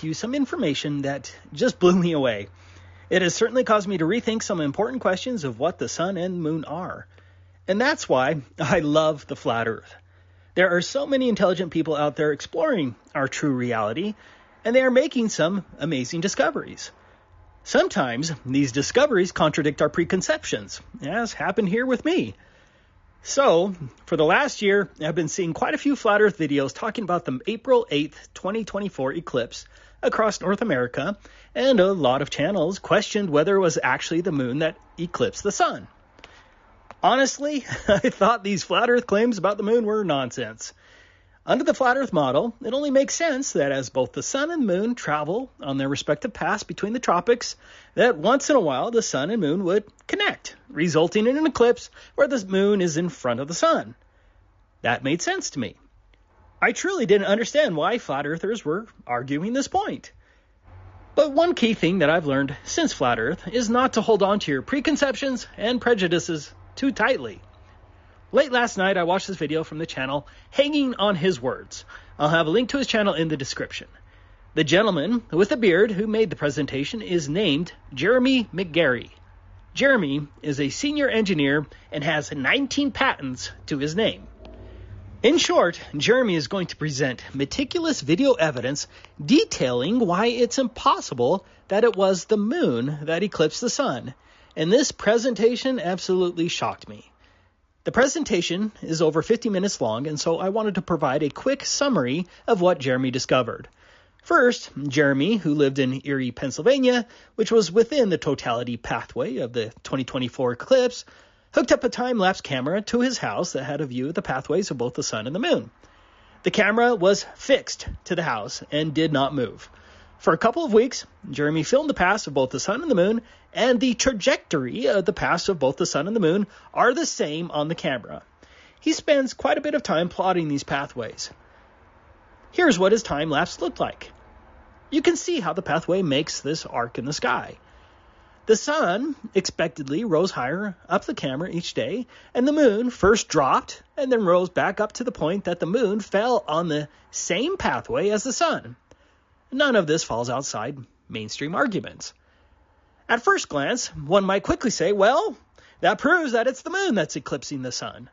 you some information that just blew me away. It has certainly caused me to rethink some important questions of what the sun and moon are. And that's why I love the flat earth. There are so many intelligent people out there exploring our true reality, and they are making some amazing discoveries. Sometimes these discoveries contradict our preconceptions, as happened here with me. So, for the last year, I've been seeing quite a few flat earth videos talking about the April 8th, 2024 eclipse across North America, and a lot of channels questioned whether it was actually the moon that eclipsed the sun. Honestly, I thought these flat earth claims about the moon were nonsense. Under the flat earth model, it only makes sense that as both the sun and moon travel on their respective paths between the tropics, that once in a while the sun and moon would connect, resulting in an eclipse where the moon is in front of the sun. That made sense to me. I truly didn't understand why flat earthers were arguing this point. But one key thing that I've learned since flat earth is not to hold on to your preconceptions and prejudices too tightly. Late last night, I watched this video from the channel Hanging on His Words. I'll have a link to his channel in the description. The gentleman with the beard who made the presentation is named Jeremy McGarry. Jeremy is a senior engineer and has 19 patents to his name. In short, Jeremy is going to present meticulous video evidence detailing why it's impossible that it was the moon that eclipsed the sun. And this presentation absolutely shocked me. The presentation is over 50 minutes long, and so I wanted to provide a quick summary of what Jeremy discovered. First, Jeremy, who lived in Erie, Pennsylvania, which was within the totality pathway of the 2024 eclipse, hooked up a time-lapse camera to his house that had a view of the pathways of both the sun and the moon. The camera was fixed to the house and did not move. For a couple of weeks, Jeremy filmed the paths of both the sun and the moon, and the trajectory of the paths of both the sun and the moon are the same on the camera. He spends quite a bit of time plotting these pathways. Here's what his time-lapse looked like. You can see how the pathway makes this arc in the sky. The sun expectedly rose higher up the camera each day, and the moon first dropped and then rose back up to the point that the moon fell on the same pathway as the sun. None of this falls outside mainstream arguments. At first glance, one might quickly say, well, that proves that it's the moon that's eclipsing the sun.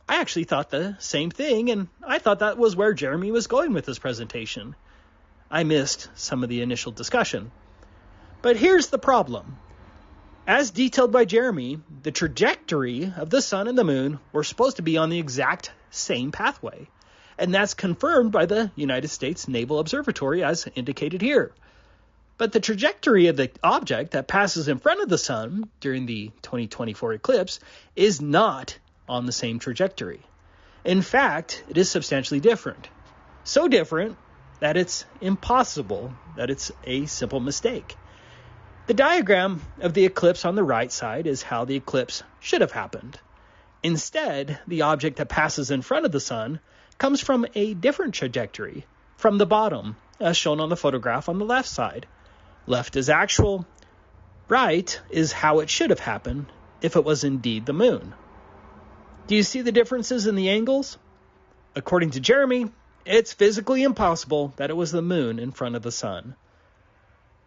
I actually thought the same thing, and I thought that was where Jeremy was going with this presentation. I missed some of the initial discussion. But here's the problem. As detailed by Jeremy, the trajectory of the sun and the moon were supposed to be on the exact same pathway. And that's confirmed by the United States Naval Observatory as indicated here. But the trajectory of the object that passes in front of the sun during the 2024 eclipse is not on the same trajectory. In fact, it is substantially different. So different that it's impossible that it's a simple mistake. The diagram of the eclipse on the right side is how the eclipse should have happened. Instead, the object that passes in front of the sun comes from a different trajectory, from the bottom, as shown on the photograph on the left side. Left is actual, right is how it should have happened if it was indeed the moon. Do you see the differences in the angles? According to Jeremy, it's physically impossible that it was the moon in front of the sun.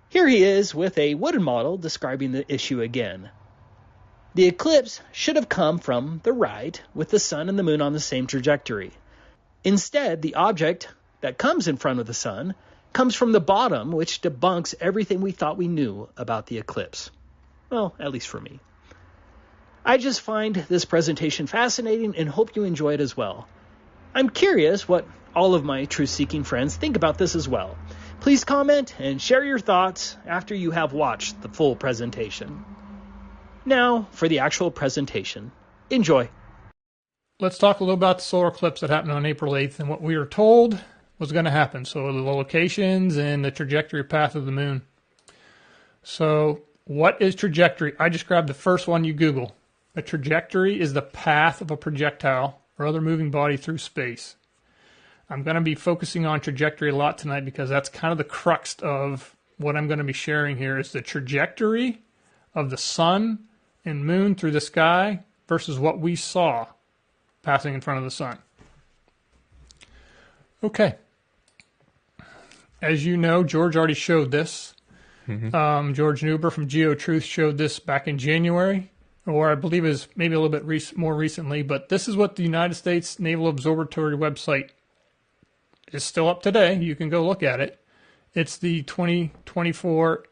Here he is with a wooden model describing the issue again. The eclipse should have come from the right, with the sun and the moon on the same trajectory. Instead, the object that comes in front of the sun comes from the bottom, which debunks everything we thought we knew about the eclipse. Well, at least for me. I just find this presentation fascinating and hope you enjoy it as well. I'm curious what all of my truth-seeking friends think about this as well. Please comment and share your thoughts after you have watched the full presentation. Now, for the actual presentation. Enjoy. Let's talk a little about the solar eclipse that happened on April 8th and what we were told was going to happen. So the locations and the trajectory path of the moon. So what is trajectory? I just grabbed the first one you Google. A trajectory is the path of a projectile or other moving body through space. I'm going to be focusing on trajectory a lot tonight because that's kind of the crux of what I'm going to be sharing here is the trajectory of the sun and moon through the sky versus what we saw passing in front of the sun. Okay. as you know, George already showed this. George Nuber from GeoTruth showed this back in January, or I believe is maybe a little bit more recently. But this is what the United States Naval Observatory website is still up today. You can go look at it. It's the 2024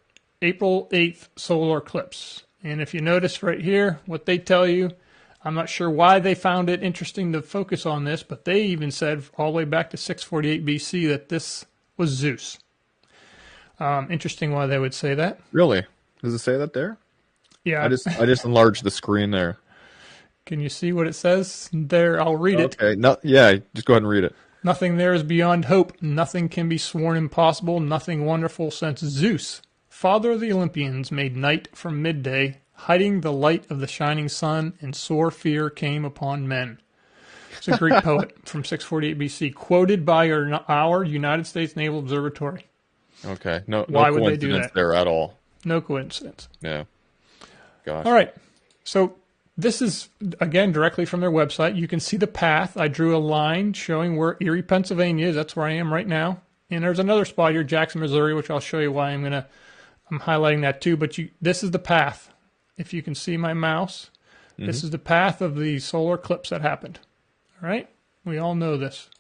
April 8th solar eclipse. And if you notice right here, what they tell you, I'm not sure why they found it interesting to focus on this, but they even said all the way back to 648 BC that this was Zeus. Interesting why they would say that. Really? Does it say that there? Yeah. I just enlarged the screen there. Can you see what it says there? I'll read it. Okay. No, yeah, just go ahead and read it. Nothing there is beyond hope. Nothing can be sworn impossible. Nothing wonderful since Zeus, father of the Olympians, made night from midday, hiding the light of the shining sun, and sore fear came upon men. It's a Greek poet from 648 BC, quoted by our United States Naval Observatory. Okay. No Why would they do coincidence that? there at all. No coincidence. Yeah. Gosh. All right. So this is, again, directly from their website. You can see the path. I drew a line showing where Erie, Pennsylvania is. That's where I am right now. And there's another spot here, Jackson, Missouri, which I'll show you why I'm highlighting that too. But this is the path. If you can see my mouse, this is the path of the solar eclipse that happened. All right? We all know this.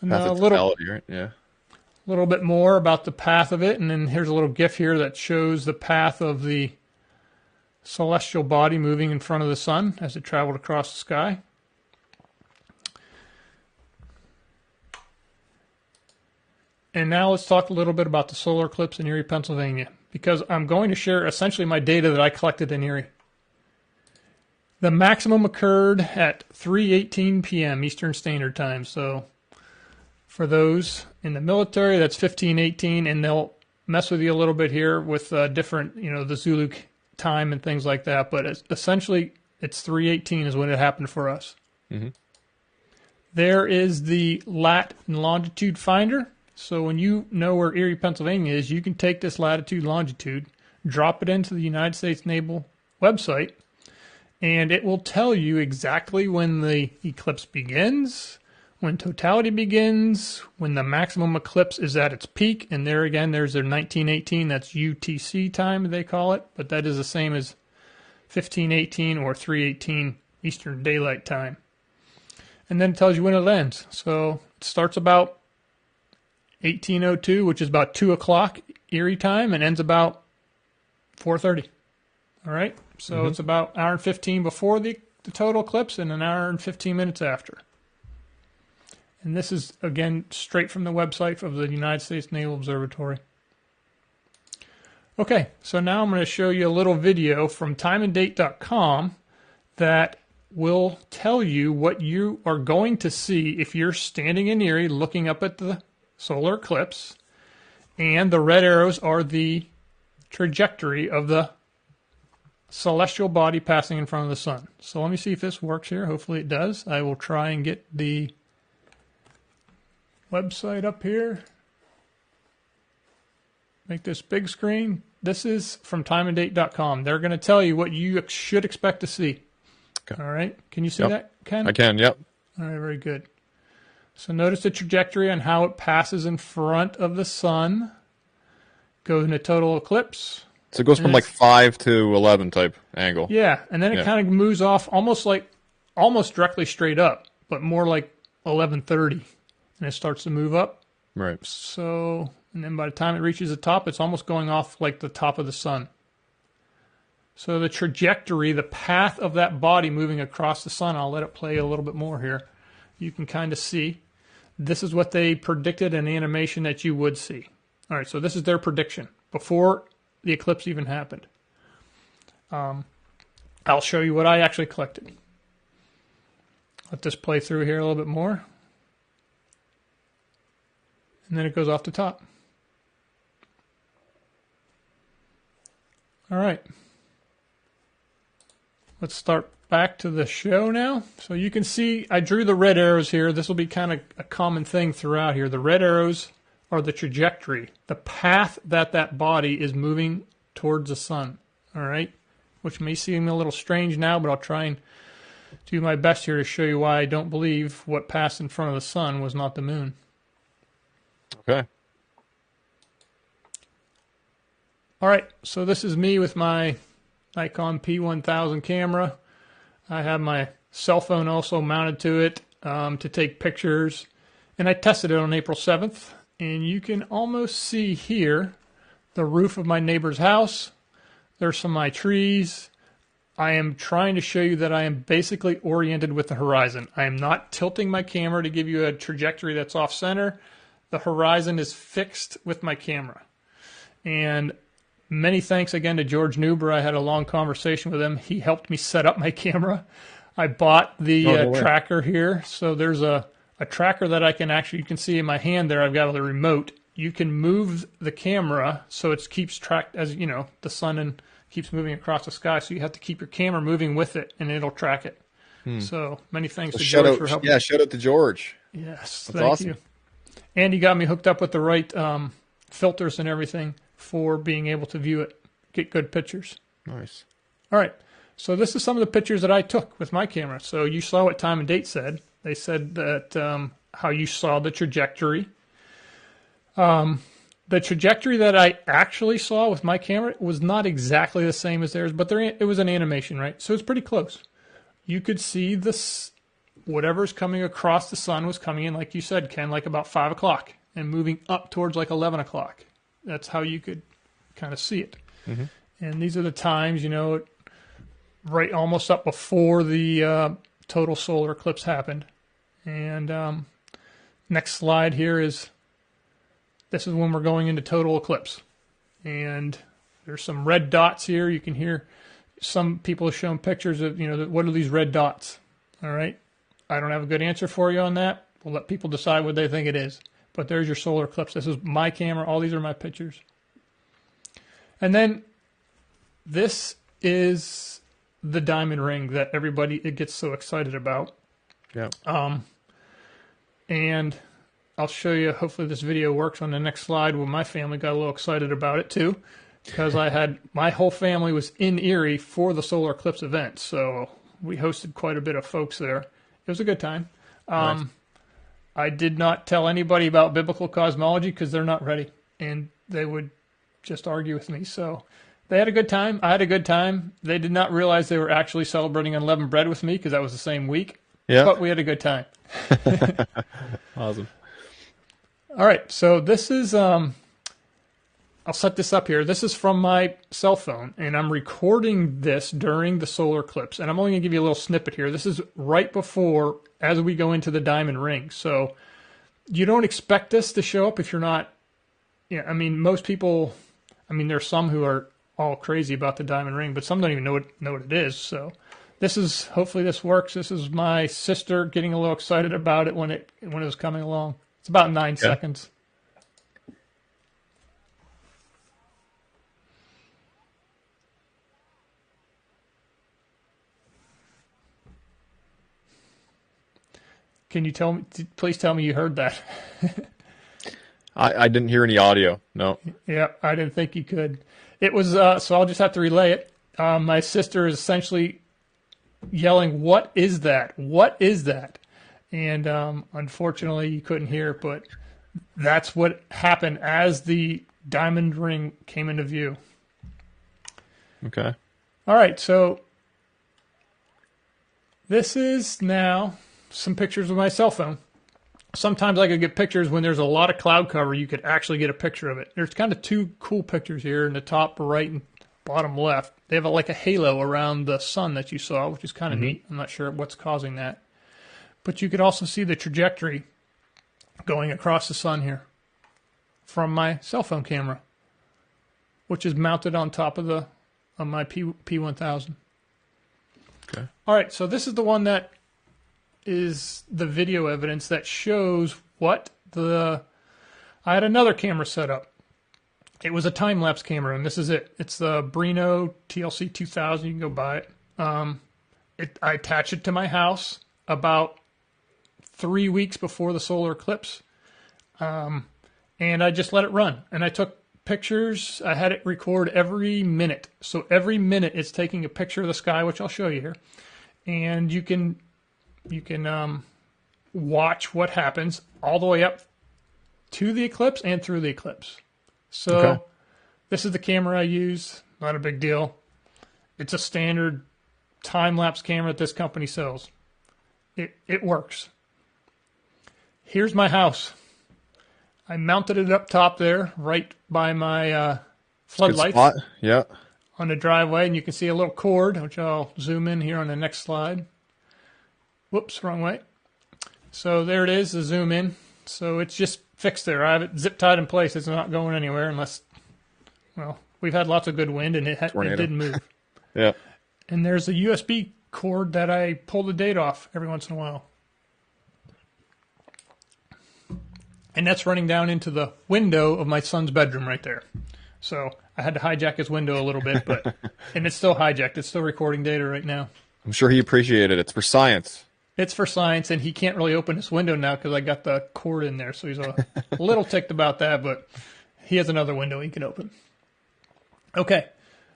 And Path of totality, right? Yeah. A little bit more about the path of it, and then here's a little GIF here that shows the path of the celestial body moving in front of the sun as it traveled across the sky. And now let's talk a little bit about the solar eclipse in Erie, Pennsylvania, because I'm going to share essentially my data that I collected in Erie. The maximum occurred at 3:18 p.m. Eastern Standard Time, so for those in the military, that's 15:18, and they'll mess with you a little bit here with different, the Zulu time and things like that. But essentially, it's 3:18 is when it happened for us. Mm-hmm. There is the lat and longitude finder. So when you know where Erie, Pennsylvania is, you can take this latitude, longitude, drop it into the United States Naval website, and it will tell you exactly when the eclipse begins, when totality begins, when the maximum eclipse is at its peak, and there again, there's their 1918, that's UTC time, they call it, but that is the same as 1518 or 3:18 Eastern Daylight Time. And then it tells you when it ends. So it starts about 1802, which is about 2 o'clock Erie time, and ends about 4:30. All right? So it's about an hour and 15 before the total eclipse and an hour and 15 minutes after. And this is, again, straight from the website of the United States Naval Observatory. Okay, so now I'm going to show you a little video from timeanddate.com that will tell you what you are going to see if you're standing in Erie looking up at the solar eclipse, and the red arrows are the trajectory of the celestial body passing in front of the sun. So let me see if this works here. Hopefully it does. I will try and get the website up here. Make this big screen. This is from timeanddate.com. They're going to tell you what you should expect to see. Okay. All right. Can you see that, Ken? I can, yep. All right, very good. So notice the trajectory on how it passes in front of the sun. Goes into total eclipse. So it goes from like 5 to 11 type angle. Yeah, and then it kind of moves off almost directly straight up, but more like 11:30, and it starts to move up. Right. So, and then by the time it reaches the top, it's almost going off like the top of the sun. So the trajectory, the path of that body moving across the sun, I'll let it play a little bit more here. You can kind of see. This is what they predicted in the animation that you would see. All right, so this is their prediction before the eclipse even happened. I'll show you what I actually collected. Let this play through here a little bit more. And then it goes off the top. All right. Let's start back to the show now. So you can see I drew the red arrows here. This will be kind of a common thing throughout here. The red arrows are the trajectory, the path that body is moving towards the sun. All right? Which may seem a little strange now, but I'll try and do my best here to show you why I don't believe what passed in front of the sun was not the moon. Okay. All right, so this is me with my Nikon P1000 camera. I have my cell phone also mounted to it to take pictures. And I tested it on April 7th. And you can almost see here the roof of my neighbor's house. There's some of my trees. I am trying to show you that I am basically oriented with the horizon. I am not tilting my camera to give you a trajectory that's off center. The horizon is fixed with my camera. And many thanks again to George Newber. I had a long conversation with him. He helped me set up my camera. I bought the tracker here. So there's a tracker that I can actually, you can see in my hand there, I've got the remote. You can move the camera so it keeps tracked as, you know, the sun keeps moving across the sky. So you have to keep your camera moving with it and it'll track it. So many thanks to George for helping. Yeah, shout out to George. Yes, that's thank awesome. you. And he got me hooked up with the right filters and everything for being able to view it, get good pictures. Nice. All right. So this is some of the pictures that I took with my camera. So you saw what time and date said. They said that how you saw the trajectory. The trajectory that I actually saw with my camera was not exactly the same as theirs, but it was an animation, right? So it's pretty close. You could see this, whatever's coming across the sun was coming in, like you said, Ken, like about 5 o'clock and moving up towards like 11 o'clock. That's how you could kind of see it. Mm-hmm. And these are the times, you know, right almost up before the total solar eclipse happened. And next slide here this is when we're going into total eclipse. And there's some red dots here. You can hear some people have shown pictures of, you know, what are these red dots? All right. I don't have a good answer for you on that. We'll let people decide what they think it is. But there's your solar eclipse. This is my camera. All these are my pictures. And then this is the diamond ring that everybody gets so excited about. Yeah. And I'll show you, hopefully this video works on the next slide, where my family got a little excited about it too, because my whole family was in Erie for the solar eclipse event. So we hosted quite a bit of folks there. It was a good time. Nice. I did not tell anybody about biblical cosmology because they're not ready and they would just argue with me. So they had a good time. I had a good time. They did not realize they were actually celebrating unleavened bread with me because that was the same week. Yeah. But we had a good time. Awesome. All right. So this is, I'll set this up here. This is from my cell phone, and I'm recording this during the solar eclipse. And I'm only going to give you a little snippet here. This is right before, as we go into the diamond ring. So you don't expect this to show up if you're not, yeah, I mean, most people, I mean, there's some who are all crazy about the diamond ring, but some don't even know what it is. So this is, hopefully this works. This is my sister getting a little excited about it when it was coming along. It's about 9 seconds. Can you please tell me you heard that? I didn't hear any audio. No. Yeah, I didn't think you could. It was, so I'll just have to relay it. My sister is essentially yelling, "What is that? What is that?" And unfortunately, you couldn't hear it, but that's what happened as the diamond ring came into view. Okay. All right, so this is now some pictures with my cell phone. Sometimes I could get pictures when there's a lot of cloud cover. You could actually get a picture of it. There's kind of two cool pictures here in the top right and bottom left. They have like a halo around the sun that you saw, which is kind of neat. I'm not sure what's causing that. But you could also see the trajectory going across the sun here from my cell phone camera, which is mounted on top of my P1000. Okay. All right, so this is the one that is the video evidence that shows I had another camera set up. It was a time-lapse camera, and this is it. It's the Brino TLC 2000. You can go buy it. I attached it to my house about 3 weeks before the solar eclipse, and I just let it run. And I took pictures. I had it record every minute. So every minute it's taking a picture of the sky, which I'll show you here. And you can watch what happens all the way up to the eclipse and through the eclipse. So This is the camera I use. Not a big deal. It's a standard time-lapse camera that this company sells. It works. Here's my house. I mounted it up top there, right by my floodlights. Good spot. Yeah. On the driveway, and you can see a little cord, which I'll zoom in here on the next slide. Whoops, wrong way. So there it is, the zoom in. So it's just fixed there. I have it zip tied in place. It's not going anywhere unless, well, we've had lots of good wind and it didn't move. Yeah. And there's a USB cord that I pull the date off every once in a while. And that's running down into the window of my son's bedroom right there. So I had to hijack his window a little bit, but and it's still hijacked. It's still recording data right now. I'm sure he appreciated it. It's for science. It's for science, and he can't really open his window now because I got the cord in there. So he's a little ticked about that, but he has another window he can open. Okay,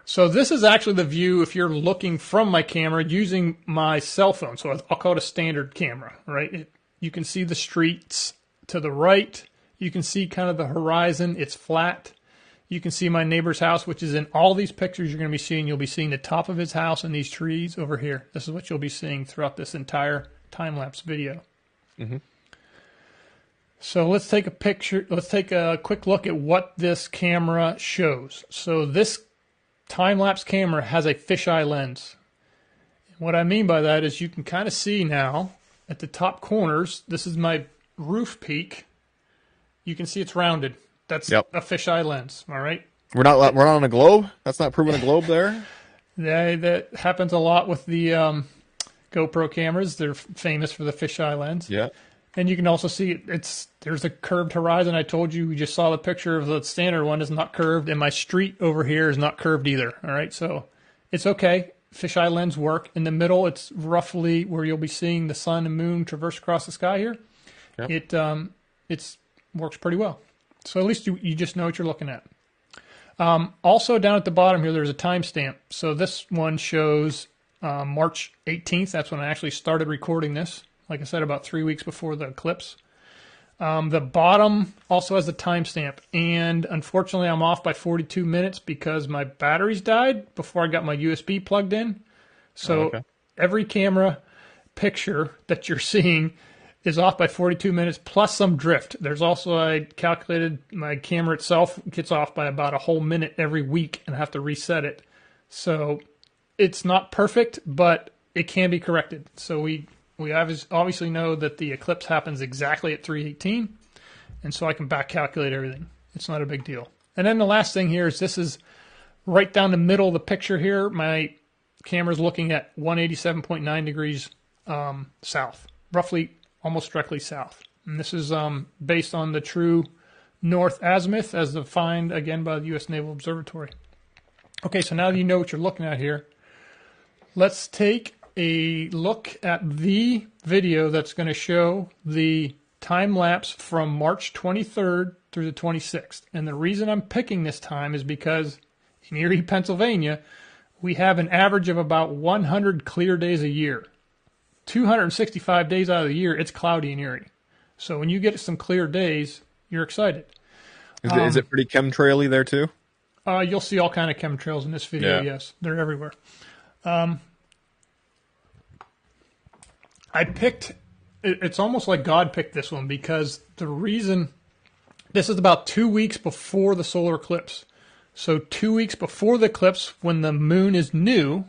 so this is actually the view if you're looking from my camera using my cell phone. So I'll call it a standard camera, right? You can see the streets to the right. You can see kind of the horizon. It's flat. You can see my neighbor's house, which is in all these pictures you're going to be seeing. You'll be seeing the top of his house and these trees over here. This is what you'll be seeing throughout this entire time-lapse video. Mm-hmm. So let's take a picture. Let's take a quick look at what this camera shows. So this time-lapse camera has a fisheye lens. What I mean by that is you can kind of see now at the top corners, this is my roof peak. You can see it's rounded. That's a fisheye lens, all right? We're not on a globe? That's not proving a globe there? Yeah, that happens a lot with the GoPro cameras. They're famous for the fisheye lens. Yeah. And you can also see there's a curved horizon. I told you, we just saw the picture of the standard one is not curved, and my street over here is not curved either, all right? So it's okay. Fisheye lens work. In the middle, it's roughly where you'll be seeing the sun and moon traverse across the sky here. Yep. It works pretty well. So at least you just know what you're looking at. Also down at the bottom here, there's a timestamp. So this one shows March 18th. That's when I actually started recording this. Like I said, about 3 weeks before the eclipse. The bottom also has the timestamp. And unfortunately, I'm off by 42 minutes because my batteries died before I got my USB plugged in. So every camera picture that you're seeing is off by 42 minutes plus some drift. There's also, I calculated my camera itself gets off by about a whole minute every week and I have to reset it. So it's not perfect, but it can be corrected. So we obviously know that the eclipse happens exactly at 3:18, and so I can back calculate everything. It's not a big deal. And then the last thing here is this is right down the middle of the picture here. My camera's looking at 187.9 degrees south, roughly almost directly south. And this is based on the true north azimuth as defined, again, by the U.S. Naval Observatory. Okay, so now that you know what you're looking at here, let's take a look at the video that's going to show the time lapse from March 23rd through the 26th. And the reason I'm picking this time is because in Erie, Pennsylvania, we have an average of about 100 clear days a year. 265 days out of the year, it's cloudy in Erie. So when you get some clear days, you're excited. Is it pretty chemtraily there too? You'll see all kind of chemtrails in this video, yes. They're everywhere. I picked, it's almost like God picked this one because the reason, this is about 2 weeks before the solar eclipse. So 2 weeks before the eclipse, when the moon is new,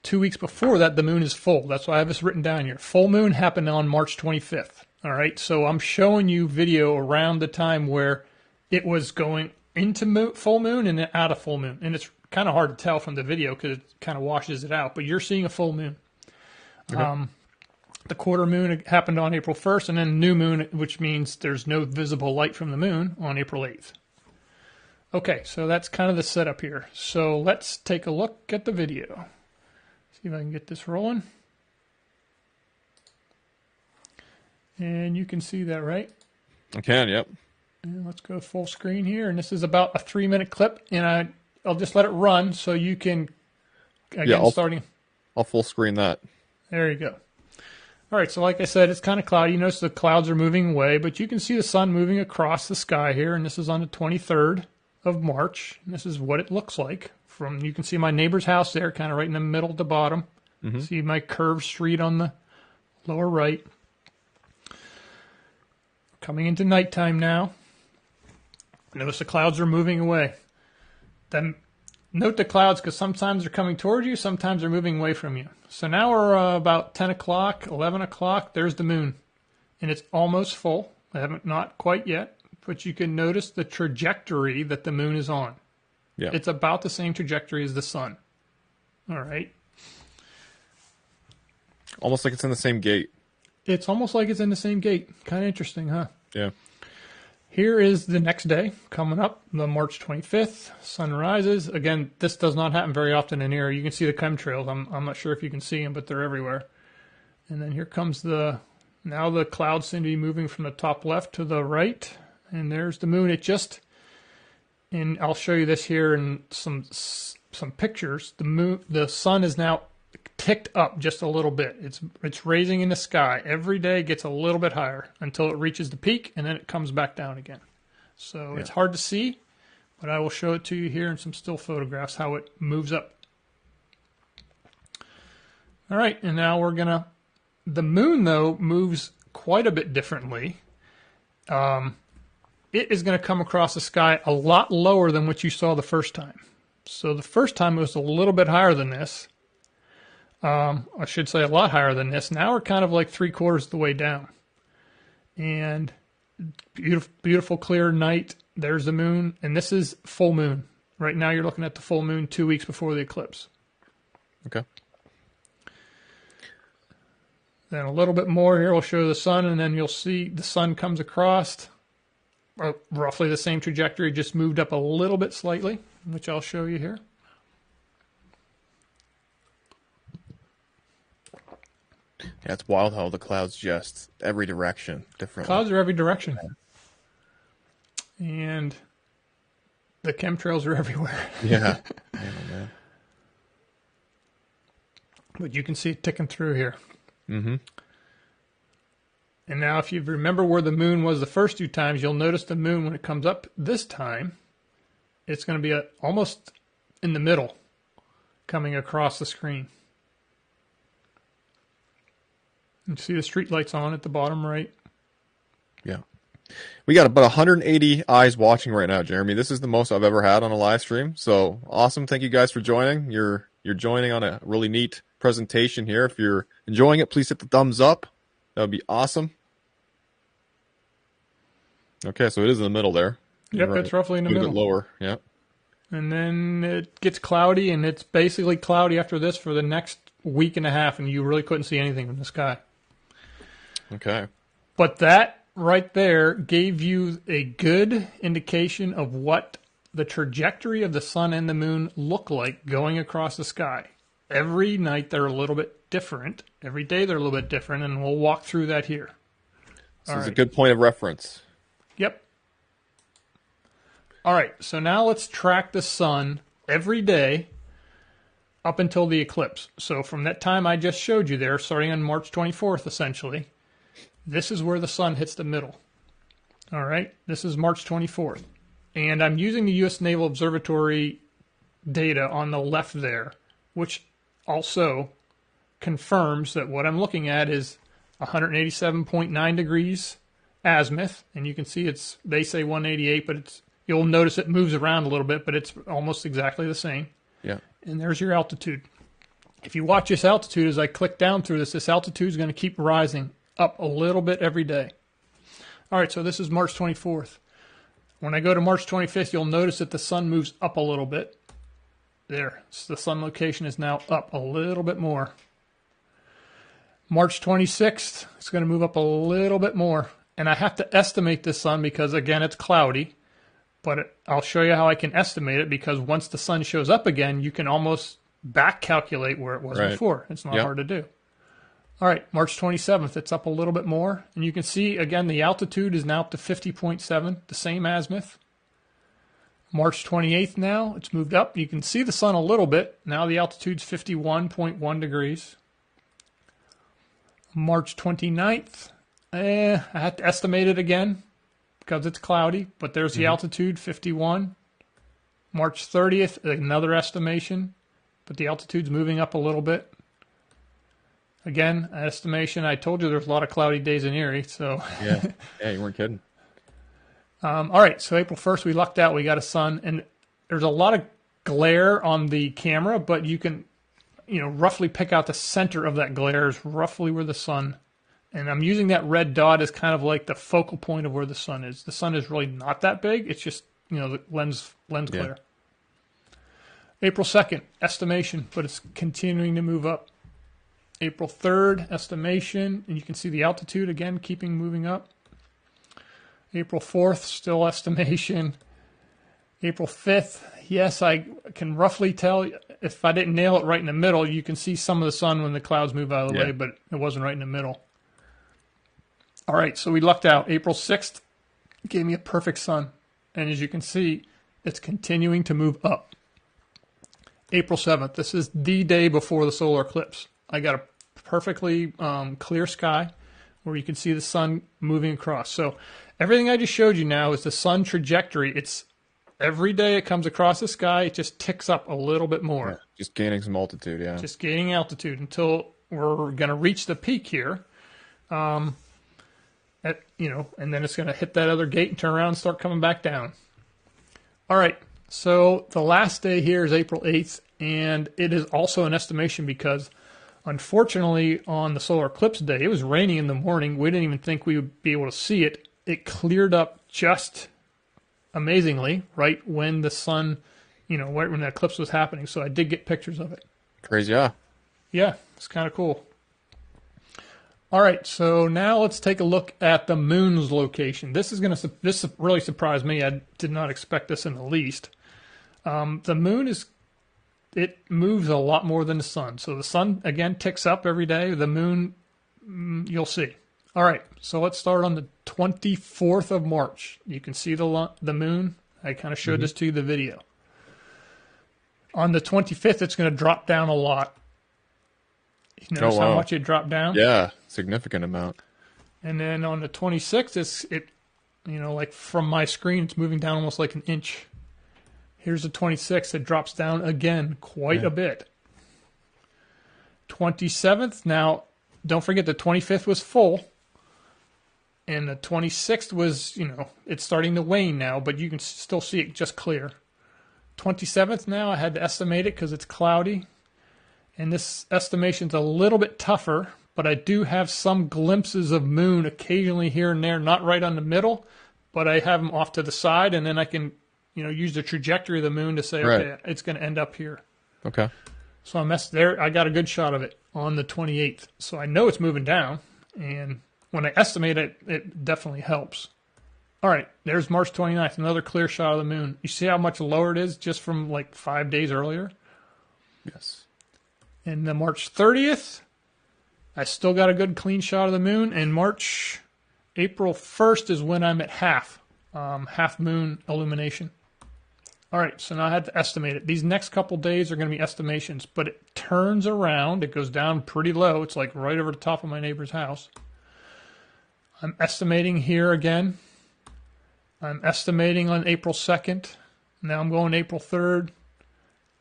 2 weeks before that, the moon is full. That's why I have this written down here. Full moon happened on March 25th. All right, so I'm showing you video around the time where it was going into full moon and then out of full moon. And it's kind of hard to tell from the video because it kind of washes it out. But you're seeing a full moon. Okay. The quarter moon happened on April 1st, and then new moon, which means there's no visible light from the moon, on April 8th. Okay, so that's kind of the setup here. So let's take a look at the video. See if I can get this rolling. And you can see that, right? I can, yep. And let's go full screen here. And this is about a 3-minute clip, and I'll just let it run so you can, again, starting. I'll full screen that. There you go. All right, so like I said, it's kind of cloudy. You notice the clouds are moving away, but you can see the sun moving across the sky here, and this is on the 23rd of March. And this is what it looks like. You can see my neighbor's house there, kind of right in the middle at the bottom. Mm-hmm. See my curved street on the lower right. Coming into nighttime now. Notice the clouds are moving away. Then note the clouds because sometimes they're coming toward you, sometimes they're moving away from you. So now we're about 10 o'clock, 11 o'clock. There's the moon. And it's almost full. Not quite yet. But you can notice the trajectory that the moon is on. Yeah. It's about the same trajectory as the sun. All right. Almost like it's in the same gate. It's almost like it's in the same gate. Kind of interesting, huh? Yeah. Here is the next day coming up, the March 25th. Sun rises. Again, this does not happen very often in here. You can see the chemtrails. I'm not sure if you can see them, but they're everywhere. And then here comes now the clouds seem to be moving from the top left to the right. And there's the moon. And I'll show you this here in some pictures. The sun is now ticked up just a little bit. It's raising in the sky. Every day it gets a little bit higher until it reaches the peak, and then it comes back down again. So It's hard to see, but I will show it to you here in some still photographs how it moves up. All right, and now the moon, though, moves quite a bit differently. It is going to come across the sky a lot lower than what you saw the first time. So the first time it was a little bit higher than this. I should say a lot higher than this. Now we're kind of like 3/4 of the way down. And beautiful, beautiful clear night. There's the moon. And this is full moon. Right now you're looking at the full moon 2 weeks before the eclipse. Okay. Then a little bit more here will show the sun. And then you'll see the sun comes across. Roughly the same trajectory, just moved up a little bit slightly, which I'll show you here. Yeah, it's wild how the clouds just every direction differently. Clouds are every direction. And the chemtrails are everywhere. Yeah. Man. But you can see it ticking through here. Mm-hmm. And now if you remember where the moon was the first 2 times, you'll notice the moon when it comes up this time, it's going to be almost in the middle coming across the screen. You see the street lights on at the bottom right. Yeah. We got about 180 eyes watching right now, Jeremy. This is the most I've ever had on a live stream. So awesome. Thank you guys for joining. You're joining on a really neat presentation here. If you're enjoying it, please hit the thumbs up. That would be awesome. Okay, so it is in the middle there. Yep, right. It's roughly in the middle. A bit lower, yeah. And then it gets cloudy, and it's basically cloudy after this for the next week and a half, and you really couldn't see anything in the sky. Okay. But that right there gave you a good indication of what the trajectory of the sun and the moon look like going across the sky. Every night they're a little bit different. Every day they're a little bit different, and we'll walk through that here. This is a good point of reference. Yep. All right, so now let's track the sun every day up until the eclipse. So from that time I just showed you there, starting on March 24th, essentially, this is where the sun hits the middle. All right, this is March 24th. And I'm using the U.S. Naval Observatory data on the left there, which also confirms that what I'm looking at is 187.9 degrees azimuth, and you can see they say 188, but you'll notice it moves around a little bit, but it's almost exactly the same. Yeah. And there's your altitude. If you watch this altitude as I click down through this altitude is going to keep rising up a little bit every day. All right, so this is March 24th. When I go to March 25th, you'll notice that the sun moves up a little bit. There, so the sun location is now up a little bit more. March 26th, it's going to move up a little bit more. And I have to estimate this sun because, again, it's cloudy. But I'll show you how I can estimate it because once the sun shows up again, you can almost back calculate where it was before. It's not hard to do. All right, March 27th, it's up a little bit more. And you can see, again, the altitude is now up to 50.7, the same azimuth. March 28th now, it's moved up. You can see the sun a little bit. Now the altitude's 51.1 degrees. March 29th, I have to estimate it again because it's cloudy, but there's the altitude, 51. March 30th, another estimation, but the altitude's moving up a little bit. Again, an estimation. I told you there's a lot of cloudy days in Erie, so. Yeah, you weren't kidding. All right, so April 1st, we lucked out. We got a sun, and there's a lot of glare on the camera, but you can, roughly pick out the center of that glare is roughly where the sun. And I'm using that red dot as kind of like the focal point of where the sun is. The sun is really not that big. It's just, the lens glare. April 2nd, estimation, but it's continuing to move up. April 3rd, estimation, and you can see the altitude again, moving up. April 4th, still estimation. April 5th, yes, I can roughly tell. If I didn't nail it right in the middle, you can see some of the sun when the clouds move out of the way, but it wasn't right in the middle. All right, so we lucked out. April 6th gave me a perfect sun. And as you can see, it's continuing to move up. April 7th, this is the day before the solar eclipse. I got a perfectly clear sky where you can see the sun moving across. So everything I just showed you now is the sun trajectory. It's every day it comes across the sky, it just ticks up a little bit more. Yeah, just gaining some altitude, Just gaining altitude until we're going to reach the peak here. And then it's going to hit that other gate and turn around and start coming back down. All right, so the last day here is April 8th, and it is also an estimation because, unfortunately, on the solar eclipse day, it was raining in the morning. We didn't even think we would be able to see it. It cleared up just amazingly right when the sun, right when the eclipse was happening. So I did get pictures of it. Crazy, yeah. Yeah, it's kind of cool. All right, so now let's take a look at the moon's location. This really surprised me. I did not expect this in the least. The moon it moves a lot more than the sun. So the sun, again, ticks up every day. The moon, you'll see. All right, so let's start on the 24th of March. You can see the moon. I kind of showed this to you in the video. On the 25th, it's going to drop down a lot. You notice how much it dropped down? Yeah, significant amount. And then on the 26th, like from my screen, it's moving down almost like an inch. Here's the 26th. It drops down again quite a bit. 27th. Now, don't forget the 25th was full. And the 26th was, it's starting to wane now, but you can still see it just clear. 27th now, I had to estimate it because it's cloudy. And this estimation's a little bit tougher, but I do have some glimpses of moon occasionally here and there, not right on the middle, but I have them off to the side, and then I can, use the trajectory of the moon to say, okay, it's going to end up here. Okay. So I got a good shot of it on the 28th. So I know it's moving down, and when I estimate it, it definitely helps. All right, there's March 29th, another clear shot of the moon. You see how much lower it is just from like 5 days earlier? Yes. And then March 30th, I still got a good clean shot of the moon. And April 1st is when I'm at half moon illumination. All right, so now I had to estimate it. These next couple days are going to be estimations, but it turns around. It goes down pretty low. It's like right over the top of my neighbor's house. I'm estimating here again. I'm estimating on April 2nd. Now I'm going April 3rd.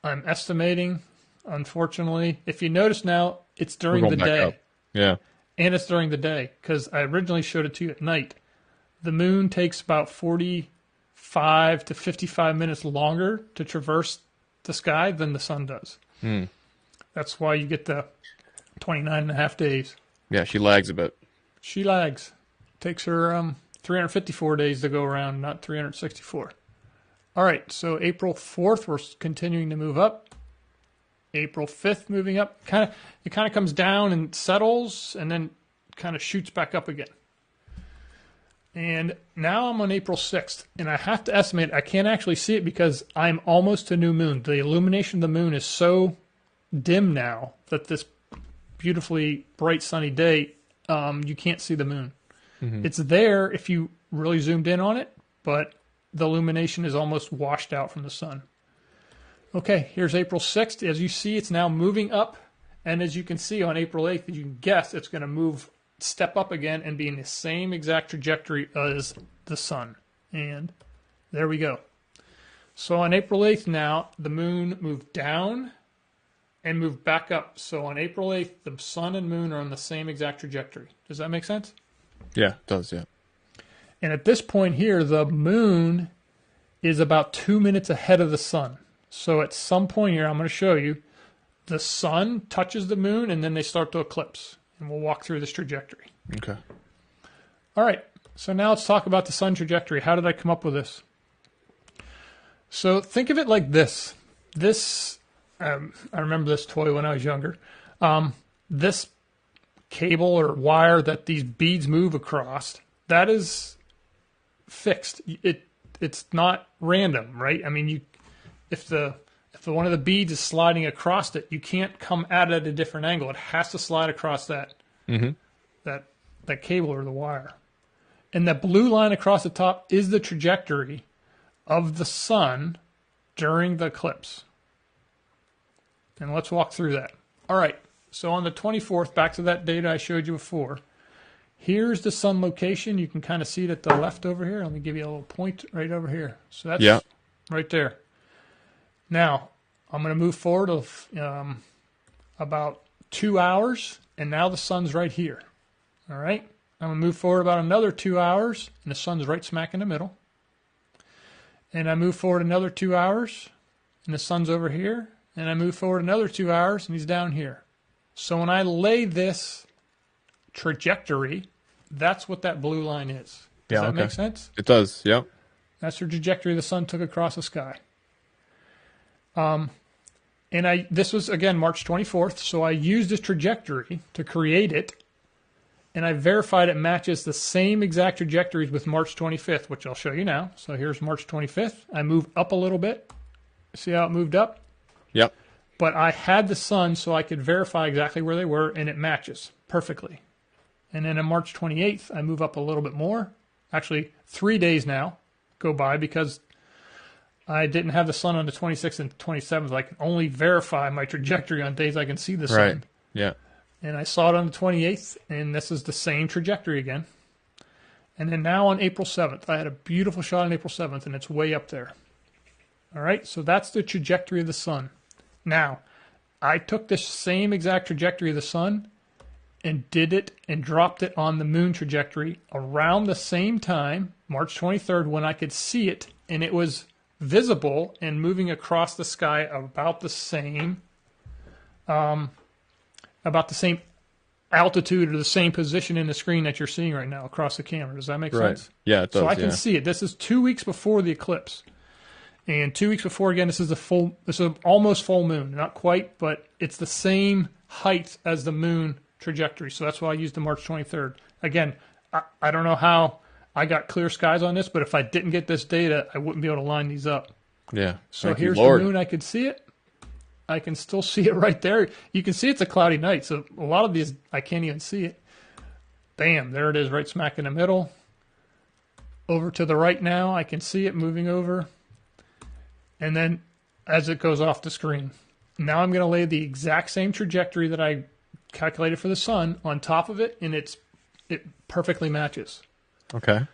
I'm estimating. Unfortunately, if you notice now, it's during the day. Up. Yeah. And it's during the day because I originally showed it to you at night. The moon takes about 45 to 55 minutes longer to traverse the sky than the sun does. That's why you get the 29 and a half days. Yeah, she lags a bit. She lags. Takes her 354 days to go around, not 364. All right, so April 4th, we're continuing to move up. April 5th moving up. It kind of comes down and settles and then kind of shoots back up again. And now I'm on April 6th, and I have to estimate, I can't actually see it because I'm almost to new moon. The illumination of the moon is so dim now that this beautifully bright sunny day, you can't see the moon. It's there if you really zoomed in on it, but the illumination is almost washed out from the sun. Okay, here's April 6th. As you see, it's now moving up. And as you can see on April 8th, you can guess it's going to step up again and be in the same exact trajectory as the sun. And there we go. So on April 8th now, the moon moved down and moved back up. So on April 8th, the sun and moon are on the same exact trajectory. Does that make sense? Yeah, it does, yeah. And at this point here, the moon is about 2 minutes ahead of the sun. So at some point here, I'm going to show you, the sun touches the moon and then they start to eclipse. And we'll walk through this trajectory. Okay. All right. So now let's talk about the sun trajectory. How did I come up with this? So think of it like this. I remember this toy when I was younger. This cable or wire that these beads move across, that is fixed. It's not random, right? I mean, if one of the beads is sliding across it, you can't come at it at a different angle. It has to slide across that that cable or the wire. And that blue line across the top is the trajectory of the sun during the eclipse. And let's walk through that. All right, so on the 24th, back to that data I showed you before, here's the sun location. You can kind of see it at the left over here. Let me give you a little point right over here. So that's right there. Now, I'm going to move forward of about 2 hours, and now the sun's right here. All right? I'm going to move forward about another 2 hours, and the sun's right smack in the middle. And I move forward another 2 hours, and the sun's over here. And I move forward another 2 hours, and he's down here. So when I lay this trajectory, that's what that blue line is. Does that make sense? It does, yeah. That's the trajectory the sun took across the sky. And this was, again, March 24th, so I used this trajectory to create it, and I verified it matches the same exact trajectories with March 25th, which I'll show you now. So here's March 25th. I move up a little bit. See how it moved up? Yep. But I had the sun so I could verify exactly where they were, and it matches perfectly. And then on March 28th, I move up a little bit more. Actually, 3 days now go by because I didn't have the sun on the 26th and 27th. I can only verify my trajectory on days I can see the sun. Right, yeah. And I saw it on the 28th, and this is the same trajectory again. And then now on April 7th, I had a beautiful shot on April 7th, and it's way up there. All right, so that's the trajectory of the sun. Now, I took this same exact trajectory of the sun and did it and dropped it on the moon trajectory around the same time, March 23rd, when I could see it, and it was visible and moving across the sky about the same altitude or the same position in the screen that you're seeing right now across the camera. Does that make sense? Yeah, it does. So I can see it. This is 2 weeks before the eclipse. And 2 weeks before, again, this is an almost full moon. Not quite, but it's the same height as the moon trajectory. So that's why I used the March 23rd. Again, I don't know how I got clear skies on this, but if I didn't get this data, I wouldn't be able to line these up. Yeah. So here's the moon. I could see it. I can still see it right there. You can see it's a cloudy night, so a lot of these, I can't even see it. Bam, there it is right smack in the middle. Over to the right now, I can see it moving over. And then as it goes off the screen, now I'm going to lay the exact same trajectory that I calculated for the sun on top of it, and it perfectly matches. Okay.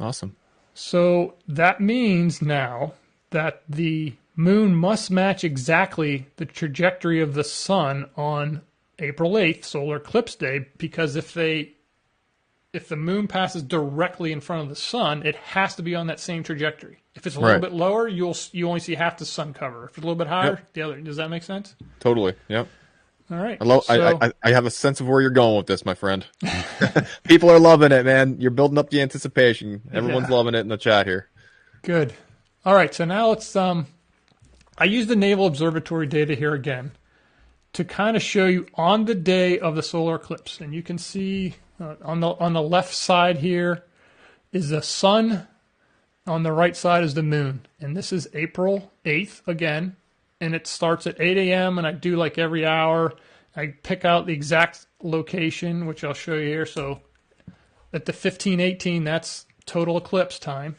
Awesome. So that means now that the moon must match exactly the trajectory of the sun on April 8th, solar eclipse day, because if the moon passes directly in front of the sun, it has to be on that same trajectory. If it's a little bit lower, you only see half the sun cover. If it's a little bit higher, the other. Does that make sense? Totally. Yep. All right. I have a sense of where you're going with this, my friend. People are loving it, man. You're building up the anticipation. Everyone's loving it in the chat here. Good. All right. So now let's. I use the Naval Observatory data here again to kind of show you on the day of the solar eclipse, and you can see on the left side here is the sun. On the right side is the moon, and this is April 8th again, and it starts at 8 a.m., and I do like every hour. I pick out the exact location, which I'll show you here. So at the 15:18, that's total eclipse time.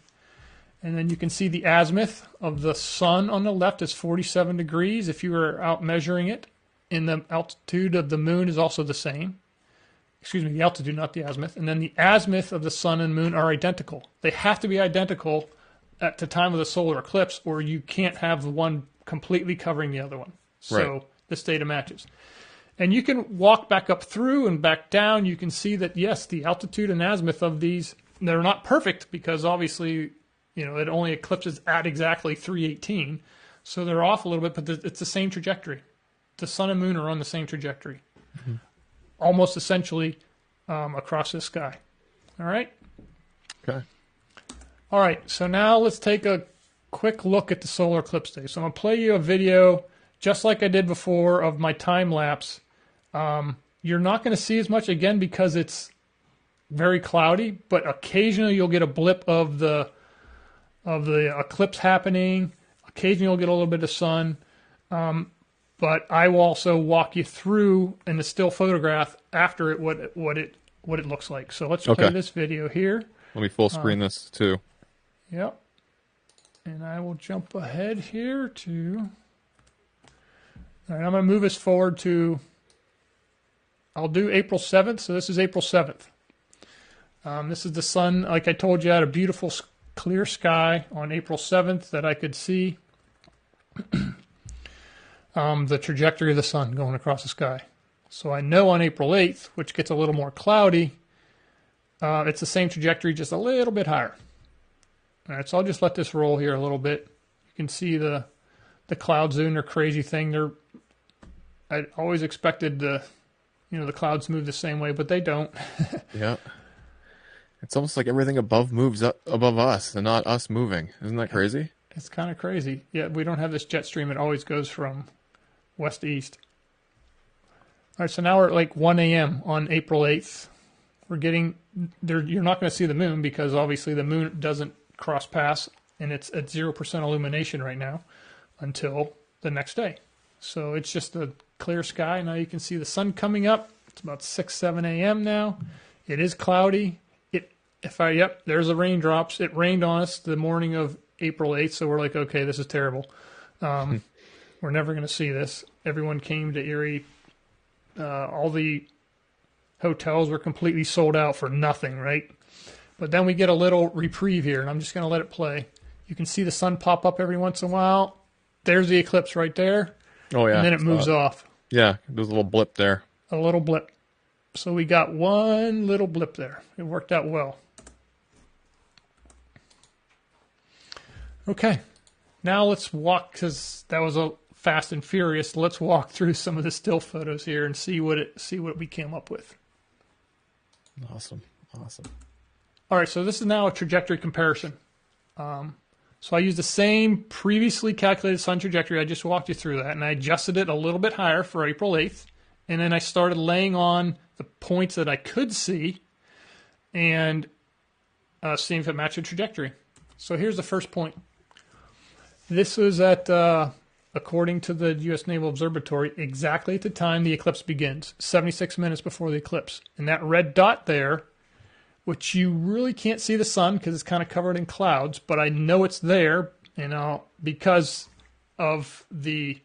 And then you can see the azimuth of the sun on the left is 47 degrees if you were out measuring it, and the altitude of the moon is also the same. Excuse me, the altitude, not the azimuth. And then the azimuth of the sun and moon are identical. They have to be identical at the time of the solar eclipse, or you can't have the one completely covering the other one. So this data matches. And you can walk back up through and back down. You can see that, yes, the altitude and azimuth of these, they're not perfect because obviously, it only eclipses at exactly 318. So they're off a little bit, but it's the same trajectory. The sun and moon are on the same trajectory, almost essentially across the sky. All right? Okay. All right, so now let's take a quick look at the solar eclipse day. So I'm going to play you a video, just like I did before, of my time lapse. You're not going to see as much, again, because it's very cloudy, but occasionally you'll get a blip of the eclipse happening. Occasionally you'll get a little bit of sun. But I will also walk you through in the still photograph after it what it looks like. So let's play this video here. Let me full screen this too. Yep. And I will jump ahead here to... All right, I'm going to move us forward to... I'll do April 7th. So this is April 7th. This is the sun. Like I told you, I had a beautiful clear sky on April 7th that I could see the trajectory of the sun going across the sky. So I know on April 8th, which gets a little more cloudy, it's the same trajectory, just a little bit higher. All right, so I'll just let this roll here a little bit. You can see the clouds doing their crazy thing. I always expected the clouds move the same way, but they don't. Yeah. It's almost like everything above moves up above us and not us moving. Isn't that crazy? It's kind of crazy. Yeah, we don't have this jet stream. It always goes from west to east. All right, so now we're at like 1 a.m. on April 8th. We're getting there. You're not going to see the moon because obviously the moon doesn't cross paths, and it's at 0% illumination right now until the next day. So it's just a clear sky. Now you can see the sun coming up. It's about 6, 7 a.m. now. It is cloudy. There's the raindrops. It rained on us the morning of April 8th, so we're like, okay, this is terrible. We're never going to see this. Everyone came to Erie. All the hotels were completely sold out for nothing, right? But then we get a little reprieve here, and I'm just going to let it play. You can see the sun pop up every once in a while. There's the eclipse right there. Oh, yeah. And then it moves off. Yeah, there's a little blip there. A little blip. So we got one little blip there. It worked out well. Okay. Now let's walk, because that was a fast and furious. Let's walk through some of the still photos here and see what we came up with. Awesome. All right, so this is now a trajectory comparison. So I used the same previously calculated sun trajectory. I just walked you through that, and I adjusted it a little bit higher for April 8th. And then I started laying on the points that I could see and seeing if it matched the trajectory. So here's the first point. This was at, according to the U.S. Naval Observatory, exactly at the time the eclipse begins, 76 minutes before the eclipse. And that red dot there, which you really can't see the sun because it's kind of covered in clouds, but I know it's there, because of the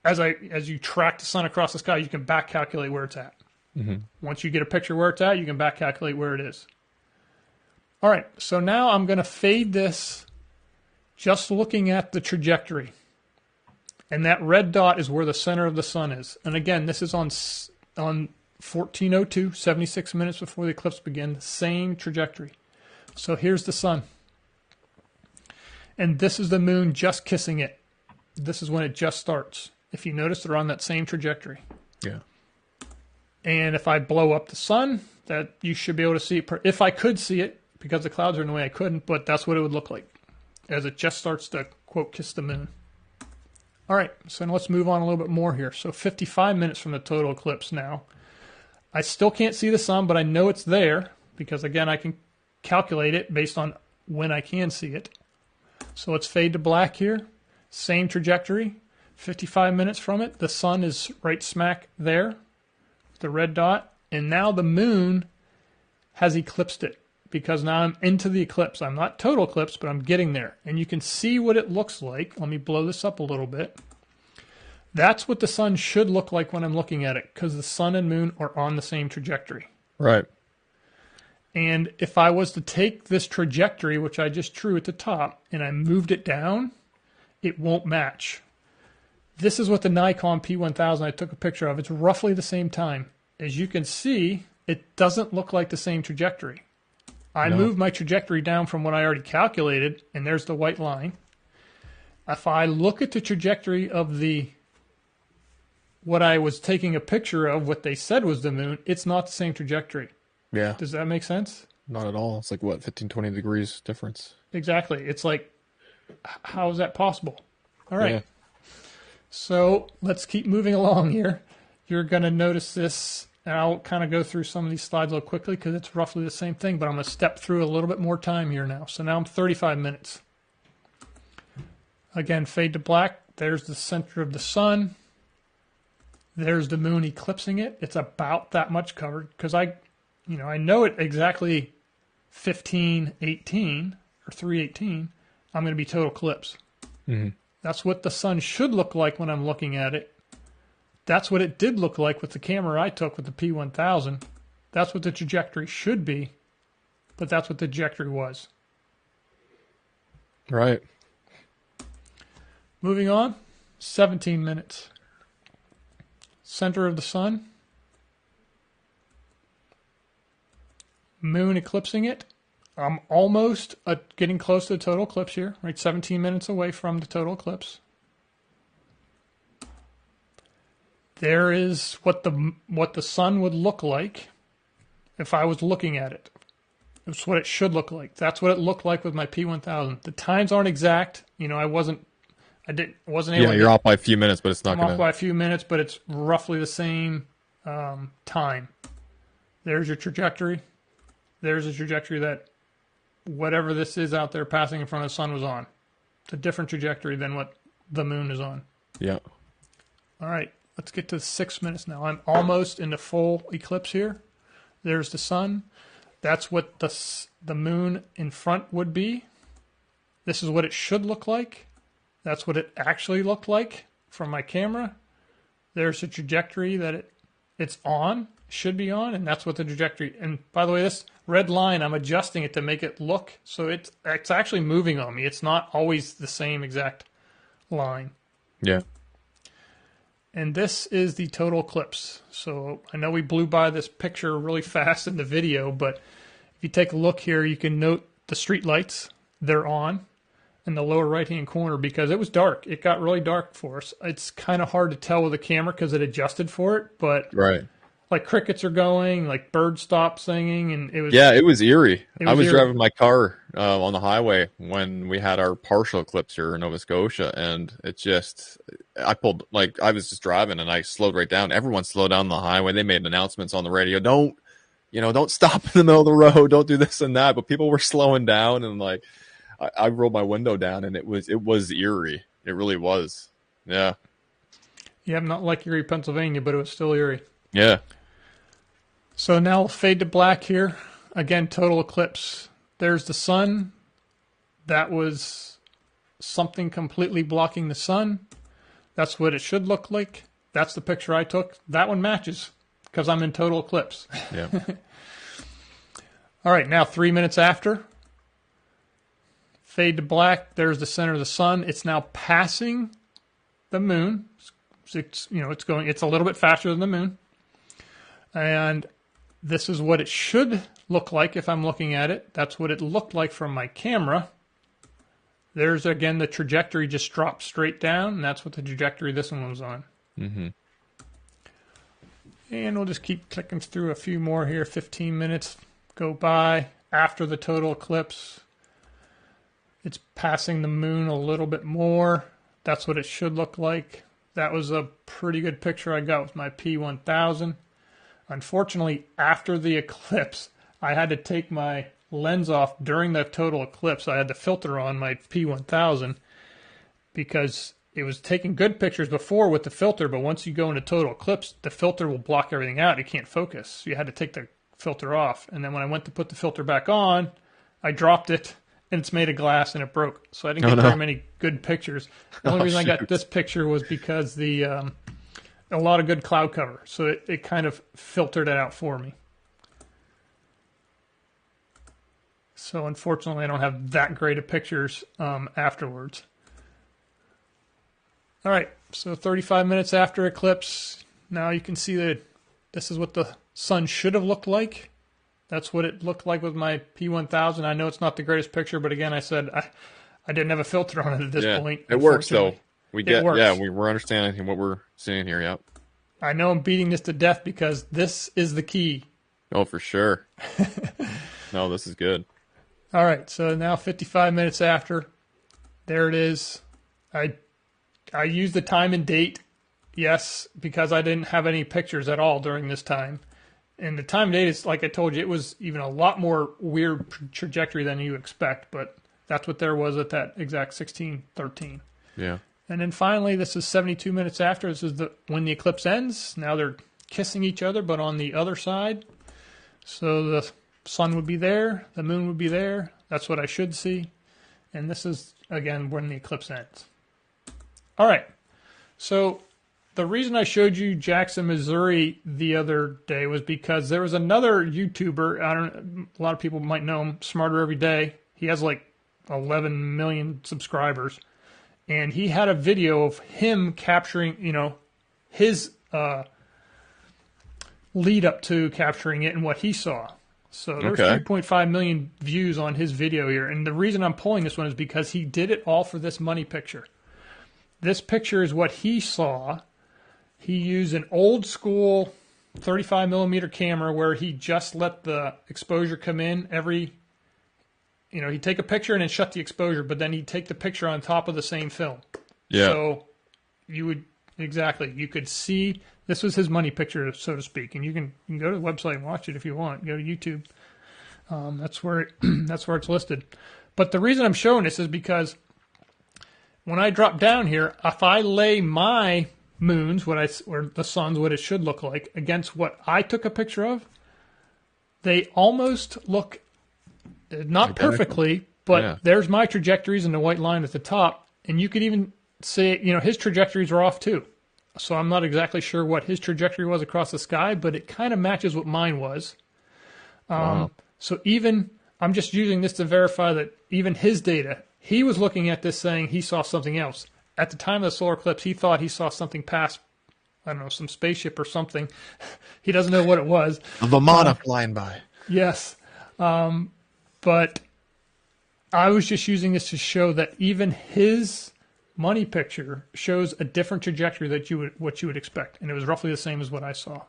as you track the sun across the sky, you can back calculate where it's at. Mm-hmm. Once you get a picture where it's at, you can back calculate where it is. All right, so now I'm going to fade this just looking at the trajectory. And that red dot is where the center of the sun is. And again, this is on 14:02, 76 minutes before the eclipse begins, same trajectory. So here's the sun. And this is the moon just kissing it. This is when it just starts. If you notice, they're on that same trajectory. Yeah. And if I blow up the sun, that you should be able to see it. If I could see it, because the clouds are in the way, I couldn't, but that's what it would look like as it just starts to, quote, kiss the moon. All right, so now let's move on a little bit more here. So 55 minutes from the total eclipse now. I still can't see the sun, but I know it's there because, again, I can calculate it based on when I can see it. So let's fade to black here. Same trajectory. 55 minutes from it. The sun is right smack there, the red dot. And now the moon has eclipsed it because now I'm into the eclipse. I'm not total eclipse, but I'm getting there. And you can see what it looks like. Let me blow this up a little bit. That's what the sun should look like when I'm looking at it because the sun and moon are on the same trajectory. Right. And if I was to take this trajectory, which I just drew at the top, and I moved it down, it won't match. This is what the Nikon P1000 I took a picture of. It's roughly the same time. As you can see, it doesn't look like the same trajectory. I moved my trajectory down from what I already calculated, and there's the white line. If I look at the trajectory of what I was taking a picture of, what they said was the moon, it's not the same trajectory. Yeah. Does that make sense? Not at all. It's like, what, 15, 20 degrees difference? Exactly. It's like, how is that possible? All right. Yeah. So let's keep moving along here. You're going to notice this, and I'll kind of go through some of these slides a little quickly because it's roughly the same thing, but I'm going to step through a little bit more time here now. So now I'm 35 minutes. Again, fade to black. There's the center of the sun. There's the moon eclipsing it. It's about that much covered because I know it exactly 15:18 or 3:18. I'm going to be total eclipse. Mm-hmm. That's what the sun should look like when I'm looking at it. That's what it did look like with the camera I took with the P1000. That's what the trajectory should be, but that's what the trajectory was. Right. Moving on, 17 minutes. Center of the sun. Moon eclipsing it. I'm almost getting close to the total eclipse here, right? 17 minutes away from the total eclipse. There is what the sun would look like if I was looking at it. It's what it should look like. That's what it looked like with my P1000. The times aren't exact. I wasn't able to. Yeah, you're off by a few minutes, but it's not going to. Off by a few minutes, but it's roughly the same time. There's your trajectory. There's a trajectory that whatever this is out there passing in front of the sun was on. It's a different trajectory than what the moon is on. Yeah. All right, let's get to 6 minutes now. I'm almost in the full eclipse here. There's the sun. That's what the moon in front would be. This is what it should look like. That's what it actually looked like from my camera. There's the trajectory that it's on, should be on, and that's what the trajectory. And by the way, this red line, I'm adjusting it to make it look so it's actually moving on me. It's not always the same exact line. Yeah. And this is the total eclipse. So I know we blew by this picture really fast in the video, but if you take a look here, you can note the street lights. They're on in the lower right-hand corner because it was dark. It got really dark for us. It's kind of hard to tell with the camera because it adjusted for it, but right. Like crickets are going, like birds stopped singing, and it was... Yeah, it was eerie. I was eerie. driving my car on the highway when we had our partial eclipse here in Nova Scotia, and it just... I was just driving, and I slowed right down. Everyone slowed down the highway. They made announcements on the radio. Don't stop in the middle of the road. Don't do this and that. But people were slowing down, and I rolled my window down, and it was eerie. It really was. Yeah. Yeah, not like Erie, Pennsylvania, but it was still eerie. Yeah. So now we'll fade to black here. Again, total eclipse. There's the sun. That was something completely blocking the sun. That's what it should look like. That's the picture I took. That one matches because I'm in total eclipse. Yeah. All right, now 3 minutes after. Fade to black. There's the center of the sun. It's now passing the moon. It's a little bit faster than the moon. And this is what it should look like if I'm looking at it. That's what it looked like from my camera. There's, again, the trajectory just dropped straight down, and that's what the trajectory this one was on. Mm-hmm. And we'll just keep clicking through a few more here. 15 minutes go by after the total eclipse. It's passing the moon a little bit more. That's what it should look like. That was a pretty good picture I got with my P1000. Unfortunately, after the eclipse, I had to take my lens off during the total eclipse. I had the filter on my P1000 because it was taking good pictures before with the filter, but once you go into total eclipse, the filter will block everything out. It can't focus. You had to take the filter off. And then when I went to put the filter back on, I dropped it, and it's made of glass, and it broke. So I didn't get very many good pictures. The only reason I got this picture was because a lot of good cloud cover. So it kind of filtered it out for me. So unfortunately, I don't have that great of pictures afterwards. All right, so 35 minutes after eclipse, now you can see that this is what the sun should have looked like. That's what it looked like with my P1000. I know it's not the greatest picture, but again, I said I didn't have a filter on it at this point. It works, though. Works. We're understanding what we're seeing here, yep. I know I'm beating this to death because this is the key. Oh, for sure. No, this is good. All right, so now 55 minutes after, there it is. I used the time and date, yes, because I didn't have any pictures at all during this time. And the time and date is, like I told you, it was even a lot more weird trajectory than you expect, but that's what there was at that exact 16:13. Yeah. And then finally, this is 72 minutes after. This is when the eclipse ends. Now they're kissing each other, but on the other side. So the sun would be there, the moon would be there. That's what I should see. And this is, again, when the eclipse ends. All right. So the reason I showed you Jackson, Missouri the other day was because there was another YouTuber. A lot of people might know him, Smarter Every Day. He has like 11 million subscribers. And he had a video of him capturing, his lead up to capturing it and what he saw. So there's 3.5 million views on his video here. And the reason I'm pulling this one is because he did it all for this money picture. This picture is what he saw. He used an old school 35 millimeter camera where he just let the exposure come in he'd take a picture and then shut the exposure, but then he'd take the picture on top of the same film. Yeah. So you could see, this was his money picture, so to speak, and you can go to the website and watch it if you want. Go to YouTube. That's where it's listed. But the reason I'm showing this is because when I drop down here, if I lay my moons, or the sun's, what it should look like, against what I took a picture of, they almost look, not perfectly, but there's my trajectories and the white line at the top, and you could even say, his trajectories are off too. So I'm not exactly sure what his trajectory was across the sky, but it kind of matches what mine was. Wow. So I'm just using this to verify that even his data, he was looking at this saying he saw something else. At the time of the solar eclipse, he thought he saw something pass, I don't know, some spaceship or something. He doesn't know what it was. A Vimana flying by. Yes. But I was just using this to show that even his money picture shows a different trajectory that what you would expect. And it was roughly the same as what I saw. Wow,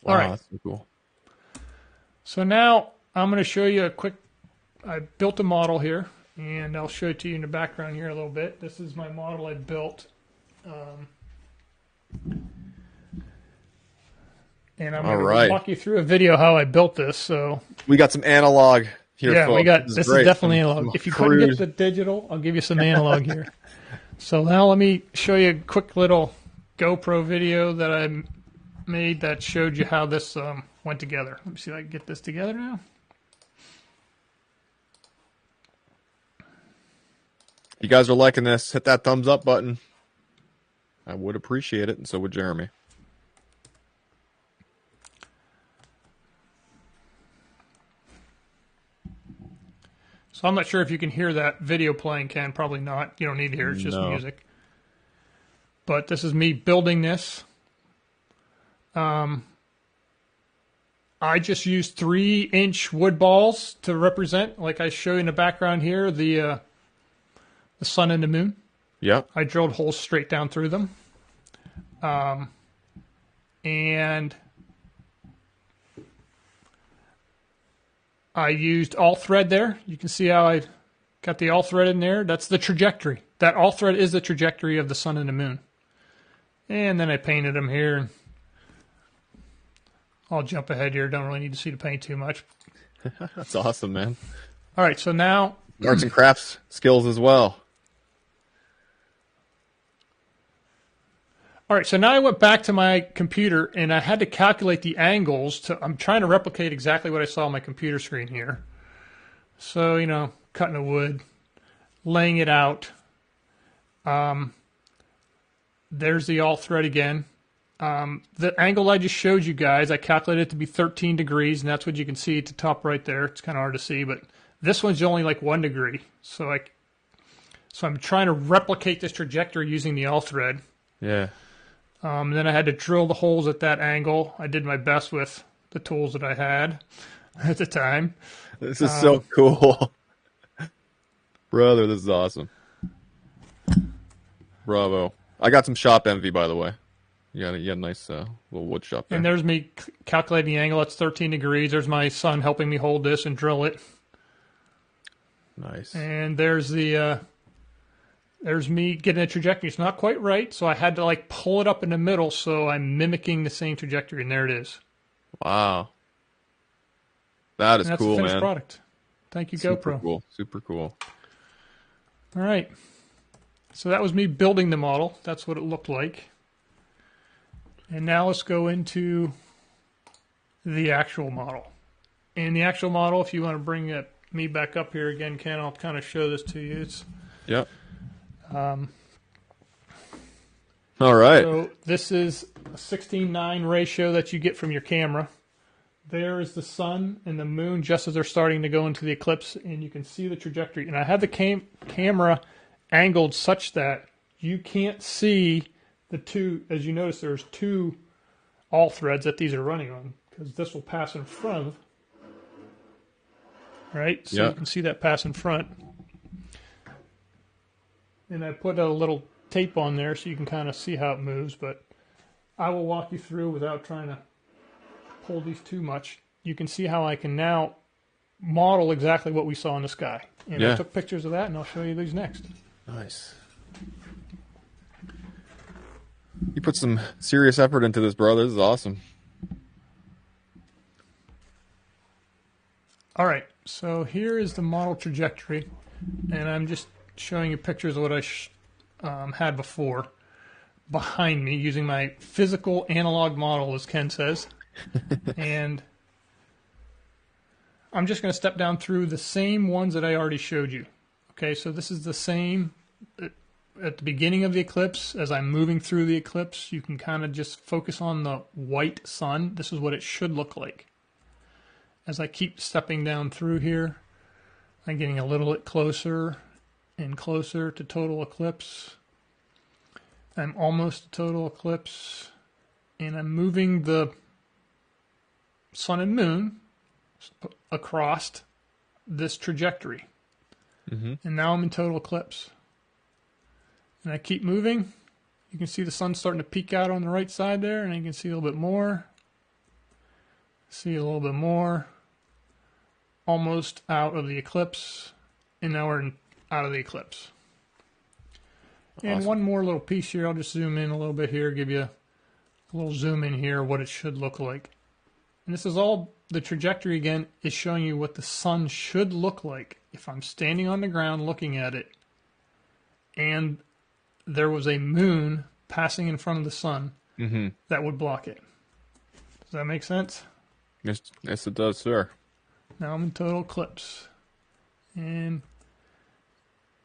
all right. That's so cool. So now I'm going to show you I built a model here, and I'll show it to you in the background here a little bit. This is my model I built. And I'm going to walk you through a video how I built this. So we got some analog here, yeah, folks. This is definitely analog. If you couldn't get the digital, I'll give you some analog here. So now let me show you a quick little GoPro video that I made that showed you how this went together. Let me see if I can get this together now. If you guys are liking this, hit that thumbs up button. I would appreciate it, and so would Jeremy. So I'm not sure if you can hear that video playing, Ken. Probably not. You don't need to hear it. It's just music. But this is me building this. I just used 3-inch wood balls to represent, like I show you in the background here, the sun and the moon. Yep. I drilled holes straight down through them. And I used all thread there. You can see how I got the all thread in there. That's the trajectory. That all thread is the trajectory of the sun and the moon. And then I painted them here. I'll jump ahead here. Don't really need to see the paint too much. That's awesome, man. All right, so now arts and crafts skills as well. All right, so now I went back to my computer and I had to calculate the angles. I'm trying to replicate exactly what I saw on my computer screen here. So, cutting the wood, laying it out. There's the all thread again. The angle I just showed you guys, I calculated it to be 13 degrees, and that's what you can see at the top right there. It's kind of hard to see, but This one's only like 1 degree. So I'm trying to replicate this trajectory using the L thread. Yeah. Then I had to drill the holes at that angle. I did my best with the tools that I had at the time. This is so cool. Brother, this is awesome. Bravo. I got some shop envy, by the way. You had a nice little wood shop there. And there's me calculating the angle. That's 13 degrees. There's my son helping me hold this and drill it. Nice. And there's me getting a trajectory. It's not quite right, so I had to like pull it up in the middle so I'm mimicking the same trajectory, and there it is. Wow. That is and that's cool, the finished man. Product. Thank you, Super GoPro. cool. Super cool. All right. So that was me building the model. That's what it looked like. And now let's go into the actual model. And the actual model, if you want to bring me back up here again, Ken, I'll kind of show this to you. It's Yep. All right. So this is a 16:9 ratio that you get from your camera. There is the sun and the moon just as they're starting to go into the eclipse, and you can see the trajectory. And I have the camera angled such that you can't see the two. As you notice, there's 2 all threads that these are running on, because this will pass in front of. Right? So you can see that pass in front. And I put a little tape on there so you can kind of see how it moves, but I will walk you through without trying to pull these too much. You can see how I can now model exactly what we saw in the sky. And I took pictures of that, and I'll show you these next. Nice. You put some serious effort into this, bro. This is awesome. All right, so here is the model trajectory, and I'm just showing you pictures of what I had before behind me using my physical analog model, as Ken says. And I'm just going to step down through the same ones that I already showed you. Okay, so this is the same at the beginning of the eclipse. As I'm moving through the eclipse, you can kind of just focus on the white sun. This is what it should look like. As I keep stepping down through here, I'm getting a little bit closer and closer to total eclipse. I'm almost to total eclipse, and I'm moving the sun and moon across this trajectory. Mm-hmm. And now I'm in total eclipse. And I keep moving. You can see the sun starting to peek out on the right side there, and you can see a little bit more. See a little bit more. Almost out of the eclipse, and now we're out of the eclipse. Awesome. And one more little piece here. I'll just zoom in a little bit here, give you a little zoom in here, what it should look like. And this is all, the trajectory again is showing you what the sun should look like if I'm standing on the ground looking at it, and there was a moon passing in front of the sun that would block it. Does that make sense? Yes, it does, sir. Now I'm in total eclipse. And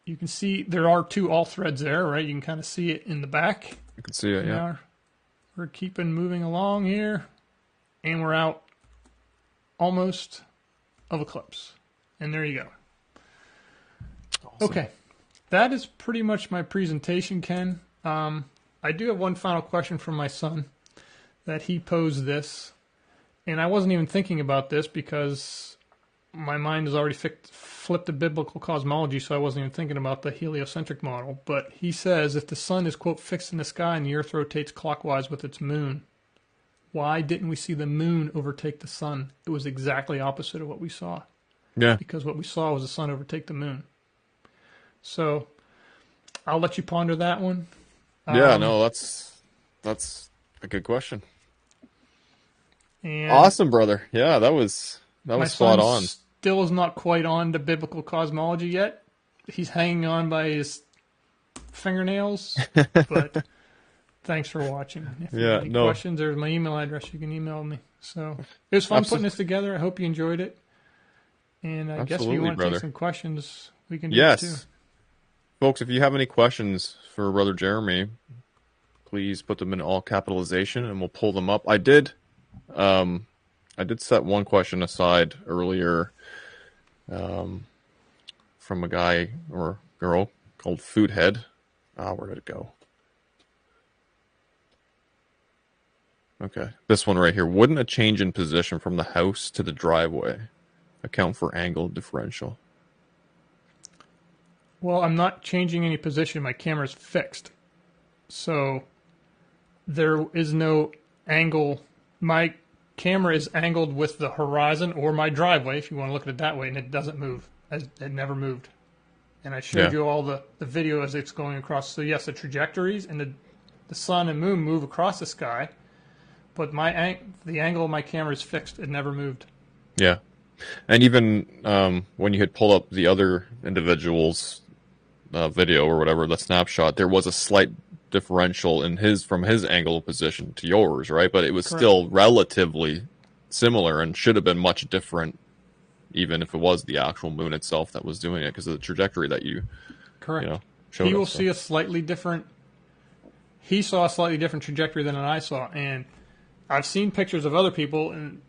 you can see there are 2 all threads there, right? You can kind of see it in the back. You can see it, yeah. Now we're keeping moving along here, and we're out almost of eclipse. And there you go. Awesome. Okay. That is pretty much my presentation, Ken. I do have one final question from my son that he posed this. And I wasn't even thinking about this because my mind has already flipped to biblical cosmology, so I wasn't even thinking about the heliocentric model. But he says, if the sun is, quote, fixed in the sky and the earth rotates clockwise with its moon, why didn't we see the moon overtake the sun? It was exactly opposite of what we saw. Yeah. Because what we saw was the sun overtake the moon. So I'll let you ponder that one. Yeah, no, that's a good question. And awesome, brother. Yeah, that was spot on. Still is not quite on to biblical cosmology yet. He's hanging on by his fingernails. But thanks for watching. If you have any questions, there's my email address. You can email me. So it was fun putting this together. I hope you enjoyed it. And I guess if you want to take some questions, we can do it too. Folks, if you have any questions for Brother Jeremy, please put them in all capitalization and we'll pull them up. I did set one question aside earlier. from a guy or girl called Foodhead. Where did it go? Okay, this one right here. Wouldn't a change in position from the house to the driveway account for angle differential? Well, I'm not changing any position. My camera's fixed. So there is no angle. My camera is angled with the horizon or my driveway, if you want to look at it that way, and it doesn't move. It never moved. And I showed you all the video as it's going across. So yes, the trajectories and the sun and moon move across the sky, but the angle of my camera is fixed. It never moved. Yeah. And even when you had pulled up the other individual's video or whatever, the snapshot, there was a slight differential in from his angle of position to yours, right? But it was still relatively similar and should have been much different, even if it was the actual moon itself that was doing it, because of the trajectory that you, showed He will us, see a slightly different. He saw a slightly different trajectory than I saw, and I've seen pictures of other people, and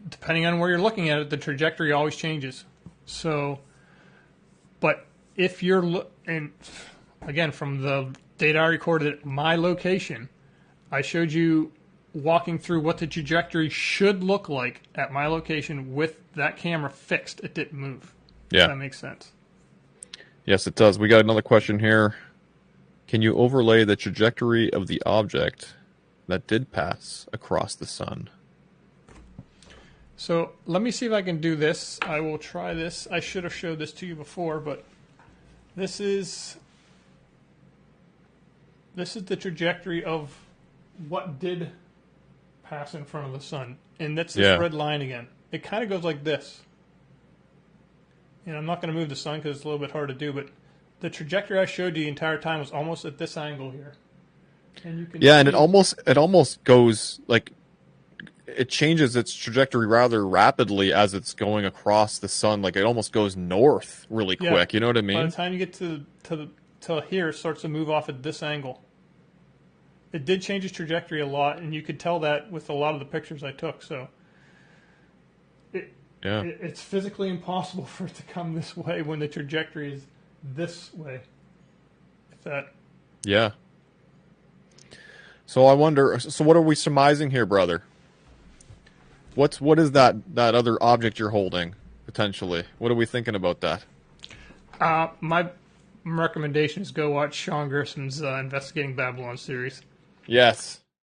depending on where you're looking at it, the trajectory always changes. So, but if you're and again, from the data I recorded at my location, I showed you walking through what the trajectory should look like at my location with that camera fixed. It didn't move. Yeah. If that makes sense. Yes, it does. We got another question here. Can you overlay the trajectory of the object that did pass across the sun? So let me see if I can do this. I will try this. I should have showed this to you before, but this is the trajectory of what did pass in front of the sun. And that's this red line again. It kind of goes like this. And I'm not going to move the sun because it's a little bit hard to do, but the trajectory I showed you the entire time was almost at this angle here. And you can and it almost goes like it changes its trajectory rather rapidly as it's going across the sun. Like it almost goes north really quick. You know what I mean? By the time you get to here, it starts to move off at this angle. It did change its trajectory a lot, and you could tell that with a lot of the pictures I took. So it's physically impossible for it to come this way when the trajectory is this way. Yeah. So I wonder. So what are we surmising here, brother? What is that other object you're holding potentially? What are we thinking about that? My recommendation is go watch Sean Gerson's Investigating Babylon series. Yes.